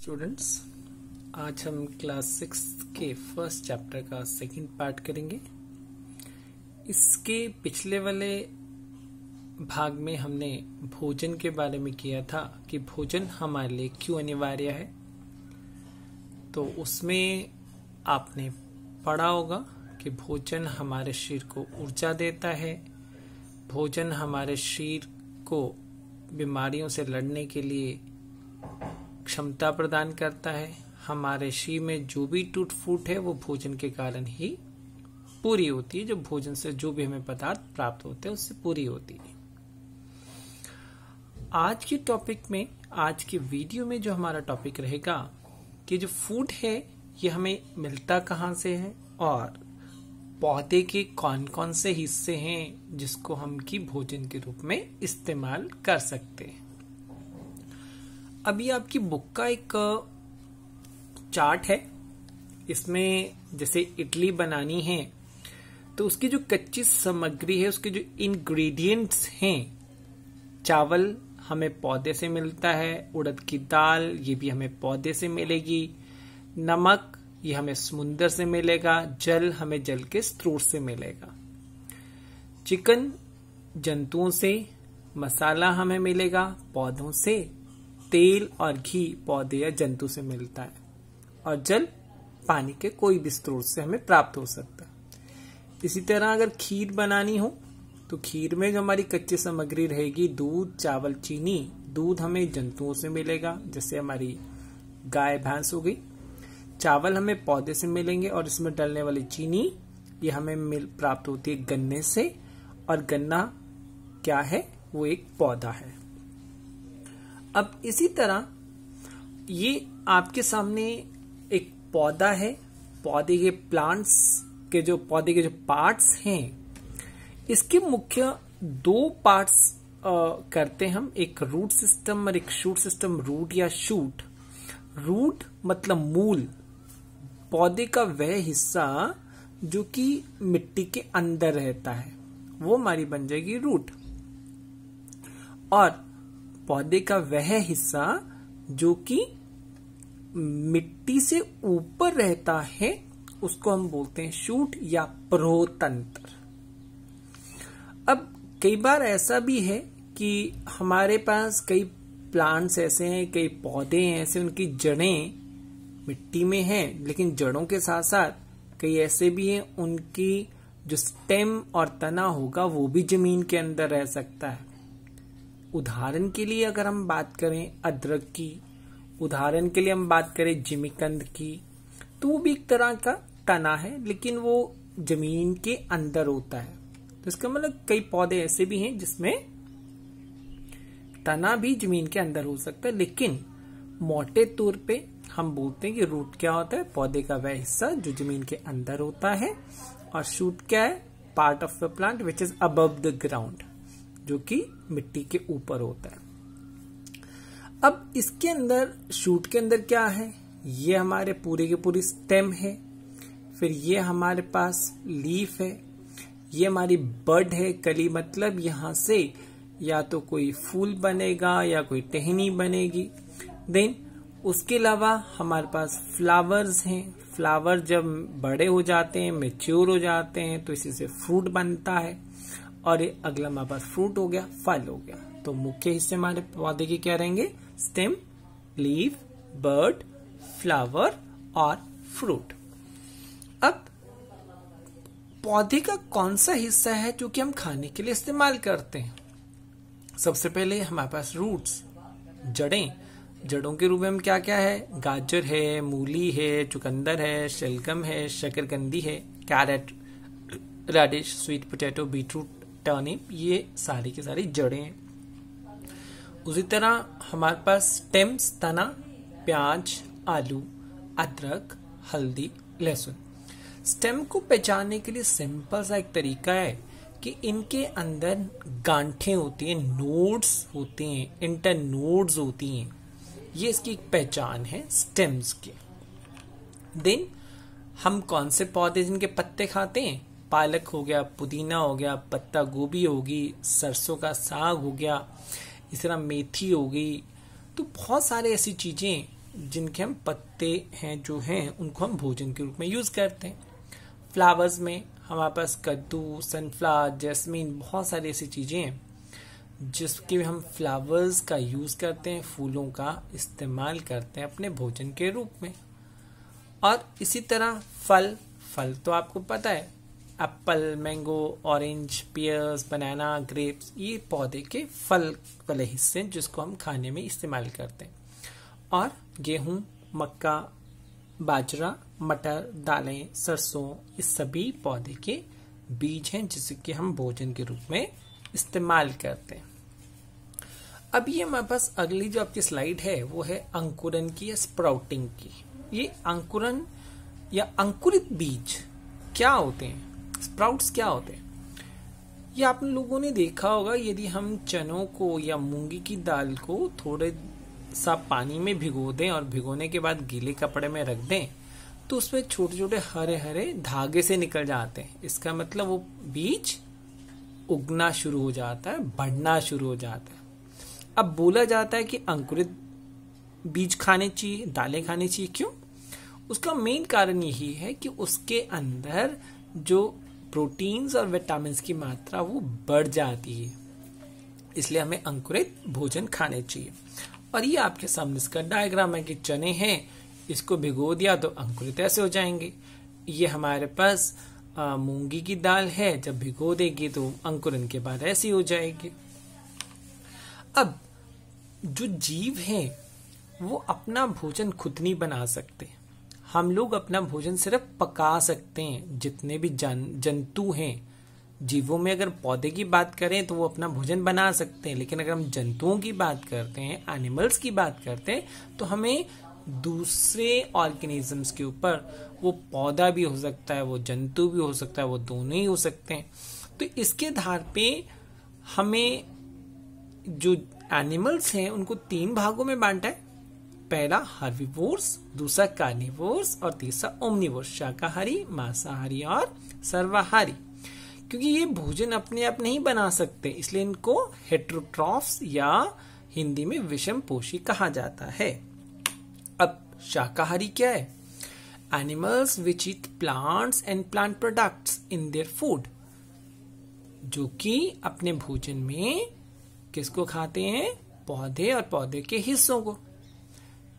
Students, आज हम class 6 के फर्स्ट चैप्टर का सेकंड पार्ट करेंगे। इसके पिछले वाले भाग में हमने भोजन के बारे में किया था कि भोजन हमारे लिए क्यों अनिवार्य है। तो उसमें आपने पढ़ा होगा कि भोजन हमारे शरीर को ऊर्जा देता है, भोजन हमारे शरीर को बीमारियों से लड़ने के लिए क्षमता प्रदान करता है। हमारे शरीर में जो भी टूट फूट है वो भोजन के कारण ही पूरी होती है। जो भोजन से जो भी हमें पदार्थ प्राप्त होते हैं उससे पूरी होती है। आज के टॉपिक में, आज के वीडियो में जो हमारा टॉपिक रहेगा कि जो फूड है ये हमें मिलता कहाँ से है और पौधे के कौन कौन से हिस्से हैं जिसको हम की भोजन के रूप में इस्तेमाल कर सकते हैं। अभी आपकी बुक का एक चार्ट है, इसमें जैसे इडली बनानी है तो उसकी जो कच्ची सामग्री है, उसके जो इंग्रेडिएंट्स हैं, चावल हमें पौधे से मिलता है, उड़द की दाल ये भी हमें पौधे से मिलेगी, नमक ये हमें समुद्र से मिलेगा, जल हमें जल के स्रोत से मिलेगा, चिकन जंतुओं से, मसाला हमें मिलेगा पौधों से, तेल और घी पौधे या जंतु से मिलता है और जल पानी के कोई भी स्रोत से हमें प्राप्त हो सकता है। इसी तरह अगर खीर बनानी हो तो खीर में जो हमारी कच्ची सामग्री रहेगी, दूध, चावल, चीनी, दूध हमें जंतुओं से मिलेगा जैसे हमारी गाय भैंस हो गई, चावल हमें पौधे से मिलेंगे और इसमें डलने वाली चीनी ये हमें प्राप्त होती है गन्ने से, और गन्ना क्या है, वो एक पौधा है। अब इसी तरह ये आपके सामने एक पौधा है, पौधे के प्लांट्स के जो पौधे के जो पार्ट्स हैं, इसके मुख्य दो पार्ट्स करते हम, एक रूट सिस्टम और एक शूट सिस्टम। रूट या शूट, रूट मतलब मूल, पौधे का वह हिस्सा जो कि मिट्टी के अंदर रहता है वो हमारी बन जाएगी रूट, और पौधे का वह हिस्सा जो कि मिट्टी से ऊपर रहता है उसको हम बोलते हैं शूट या प्रतंत्र। अब कई बार ऐसा भी है कि हमारे पास कई प्लांट्स ऐसे हैं, कई पौधे हैं ऐसे, उनकी जड़ें मिट्टी में हैं, लेकिन जड़ों के साथ साथ कई ऐसे भी हैं उनकी जो स्टेम और तना होगा वो भी जमीन के अंदर रह सकता है। उदाहरण के लिए अगर हम बात करें अदरक की, उदाहरण के लिए हम बात करें जिमीकंद की, तो वो भी एक तरह का तना है लेकिन वो जमीन के अंदर होता है। तो इसका मतलब कई पौधे ऐसे भी हैं जिसमें तना भी जमीन के अंदर हो सकता है, लेकिन मोटे तौर पे हम बोलते हैं कि रूट क्या होता है, पौधे का वह हिस्सा जो जमीन के अंदर होता है, और शूट क्या है, part of the plant which is above the ground, जो कि मिट्टी के ऊपर होता है। अब इसके अंदर, शूट के अंदर क्या है, ये हमारे पूरे के पूरी स्टेम है, फिर ये हमारे पास लीफ है, ये हमारी बड है, कली, मतलब यहां से या तो कोई फूल बनेगा या कोई टहनी बनेगी। देन उसके अलावा हमारे पास फ्लावर्स हैं, फ्लावर जब बड़े हो जाते हैं, मैच्योर हो जाते हैं तो इसी से फ्रूट बनता है, और ये अगला हमारे पास फ्रूट हो गया, फल हो गया। तो मुख्य हिस्से हमारे पौधे के क्या रहेंगे, स्टेम, लीफ, बर्ड, फ्लावर और फ्रूट। अब पौधे का कौन सा हिस्सा है जो कि हम खाने के लिए इस्तेमाल करते हैं। सबसे पहले हमारे पास रूट्स, जड़ें, जड़ों के रूप में हम क्या क्या है, गाजर है, मूली है, चुकंदर है, शलगम है, शकरकंदी है, carrot, radish, sweet potato, beetroot, turnip, ये सारी की सारी जड़ें हैं। उसी तरह हमारे पास स्टेम्स, तना, प्याज, आलू, अदरक, हल्दी, लहसुन। स्टेम को पहचानने के लिए सिंपल सा एक तरीका है कि इनके अंदर गांठें होती हैं, नोड्स होते हैं, इंटरनोड्स होती हैं, ये इसकी एक पहचान है स्टेम्स की। देन हम कौन से पौधे जिनके पत्ते खाते हैं, पालक हो गया, पुदीना हो गया, पत्ता गोभी होगी, सरसों का साग हो गया, इस तरह मेथी हो गई। तो बहुत सारे ऐसी चीजें जिनके हम पत्ते हैं जो हैं उनको हम भोजन के रूप में यूज करते हैं। फ्लावर्स में हमारे पास कद्दू, सनफ्लावर, जैस्मीन, बहुत सारी ऐसी चीजें हैं जिसके हम फ्लावर्स का यूज करते हैं, फूलों का इस्तेमाल करते हैं अपने भोजन के रूप में। और इसी तरह फल तो आपको पता है, एप्पल, मैंगो, ऑरेंज, पियर्स, बनाना, ग्रेप्स, ये पौधे के फल वाले हिस्से जिसको हम खाने में इस्तेमाल करते हैं। और गेहूं, मक्का, बाजरा, मटर, दालें, सरसों, ये सभी पौधे के बीज हैं जिसके हम भोजन के रूप में इस्तेमाल करते हैं। अब ये हमारे पास अगली जो आपकी स्लाइड है वो है अंकुरन की या स्प्राउटिंग की। ये अंकुरन या अंकुरित बीज क्या होते हैं, स्प्राउट्स क्या होते हैं? ये आप लोगों ने देखा होगा, यदि हम चनों को या मूंगी की दाल को थोड़े सा पानी में भिगो दें और भिगोने के बाद गीले कपड़े में रख दें तो उसमें छोटे छोटे हरे हरे धागे से निकल जाते हैं। इसका मतलब वो बीज उगना शुरू हो जाता है, बढ़ना शुरू हो जाता है। अब बोला जाता है कि अंकुरित बीज खाने चाहिए, दालें खानी चाहिए। क्यों? उसका मेन कारण यही है कि उसके अंदर जो प्रोटीन्स और विटामिन की मात्रा वो बढ़ जाती है, इसलिए हमें अंकुरित भोजन खाने चाहिए। और ये आपके सामने इसका डायग्राम है कि चने हैं, इसको भिगो दिया तो अंकुरित ऐसे हो जाएंगे। ये हमारे पास मूंगी की दाल है, जब भिगो देगी तो अंकुरन के बाद ऐसी हो जाएगी। अब जो जीव हैं वो अपना भोजन खुद नहीं बना सकते। हम लोग अपना भोजन सिर्फ पका सकते हैं। जितने भी जंतु हैं, जीवों में अगर पौधे की बात करें तो वो अपना भोजन बना सकते हैं, लेकिन अगर हम जंतुओं की बात करते हैं, एनिमल्स की बात करते हैं, तो हमें दूसरे ऑर्गेनिजम्स के ऊपर, वो पौधा भी हो सकता है, वो जंतु भी हो सकता है, वो दोनों ही हो सकते हैं। तो इसके आधार पे हमें जो एनिमल्स हैं उनको 3 भागों में बांटा है। पहला हर्बीवोर्स, दूसरा कार्निवोर्स और तीसरा ओमनिवोर्स, शाकाहारी, मांसाहारी और सर्वाहारी। क्योंकि ये भोजन अपने आप नहीं बना सकते, इसलिए इनको हेटेरोट्रॉफ्स या हिंदी में विषमपोषी कहा जाता है। अब शाकाहारी क्या है? Animals which eat plants and plant products in their food, जो कि अपने भोजन में किसको खाते हैं? पौधे और पौधे के हिस्सों को,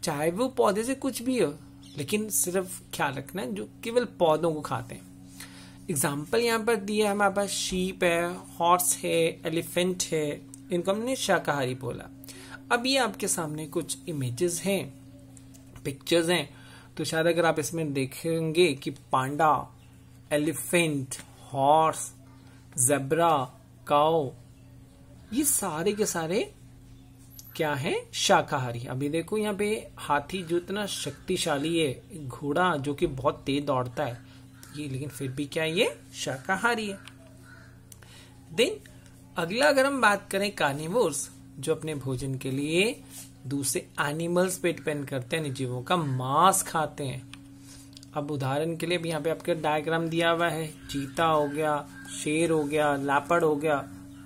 चाहे वो पौधे से कुछ भी हो, लेकिन सिर्फ ख्याल रखना जो केवल पौधों को खाते हैं। एग्जाम्पल यहाँ पर दिया है, हमारे पास शीप है, हॉर्स है, एलिफेंट है, इनको हमने शाकाहारी बोला। अब ये आपके सामने कुछ इमेजेस हैं, पिक्चर्स हैं, तो शायद अगर आप इसमें देखेंगे कि पांडा, एलिफेंट, हॉर्स, ज़ेब्रा, काऊ, ये सारे के सारे क्या है? शाकाहारी। अभी देखो यहाँ पे हाथी जो इतना शक्तिशाली है, घोड़ा जो कि बहुत तेज दौड़ता है, ये लेकिन फिर भी क्या ये शाकाहारी है। देन अगला अगर हम बात करें कार्निवोर्स, जो अपने भोजन के लिए दूसरे एनिमल्स पे डिपेंड करते हैं, जीवों का मांस खाते हैं। अब उदाहरण के लिए भी यहाँ पे आपके डायग्राम दिया हुआ है, चीता हो गया, शेर हो गया, लापड़ हो गया,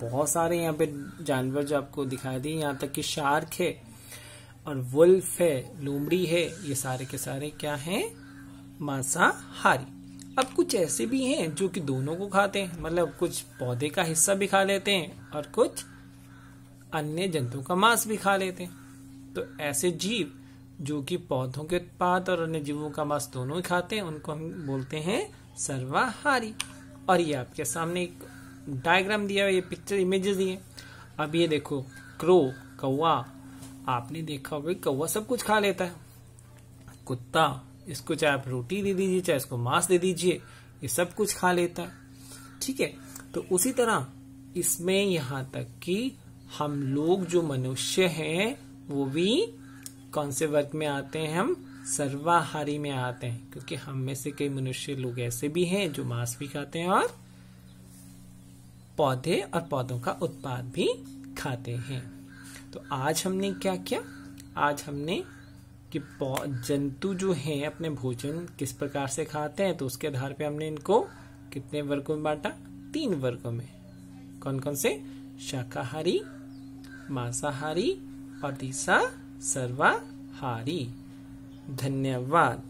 बहुत सारे यहाँ पे जानवर जो आपको दिखाई दिए, यहाँ तक कि शार्क है और वुल्फ है, लोमड़ी है, ये सारे के सारे क्या हैं? मांसाहारी। अब कुछ ऐसे भी हैं जो कि दोनों को खाते हैं, मतलब कुछ पौधे का हिस्सा भी खा लेते हैं और कुछ अन्य जंतुओं का मांस भी खा लेते हैं। तो ऐसे जीव जो कि पौधों के उत्पाद और अन्य जीवों का मांस दोनों ही खाते हैं, उनको हम बोलते हैं सर्वाहारी। और ये आपके सामने एक डायग्राम दिया हुआ, ये पिक्चर इमेजेस दिए। अब ये देखो, क्रो, कौवा, आपने देखा होगा कौवा सब कुछ खा लेता है। कुत्ता, इसको चाहे आप रोटी दे दीजिए, चाहे इसको मांस दे दीजिए, ये सब कुछ खा लेता है। ठीक है, तो उसी तरह इसमें यहाँ तक कि हम लोग जो मनुष्य हैं वो भी कौन से वर्ग में आते हैं? हम सर्वाहारी में आते हैं, क्योंकि हम में से कई मनुष्य लोग ऐसे भी हैं जो मांस भी खाते हैं और पौधे और पौधों का उत्पाद भी खाते हैं। तो आज हमने क्या किया? आज हमने कि जंतु जो हैं अपने भोजन किस प्रकार से खाते हैं, तो उसके आधार पे हमने इनको कितने वर्गों में बांटा? 3 वर्गों में। कौन कौन से? शाकाहारी, मांसाहारी और तीसरा सर्वाहारी। धन्यवाद।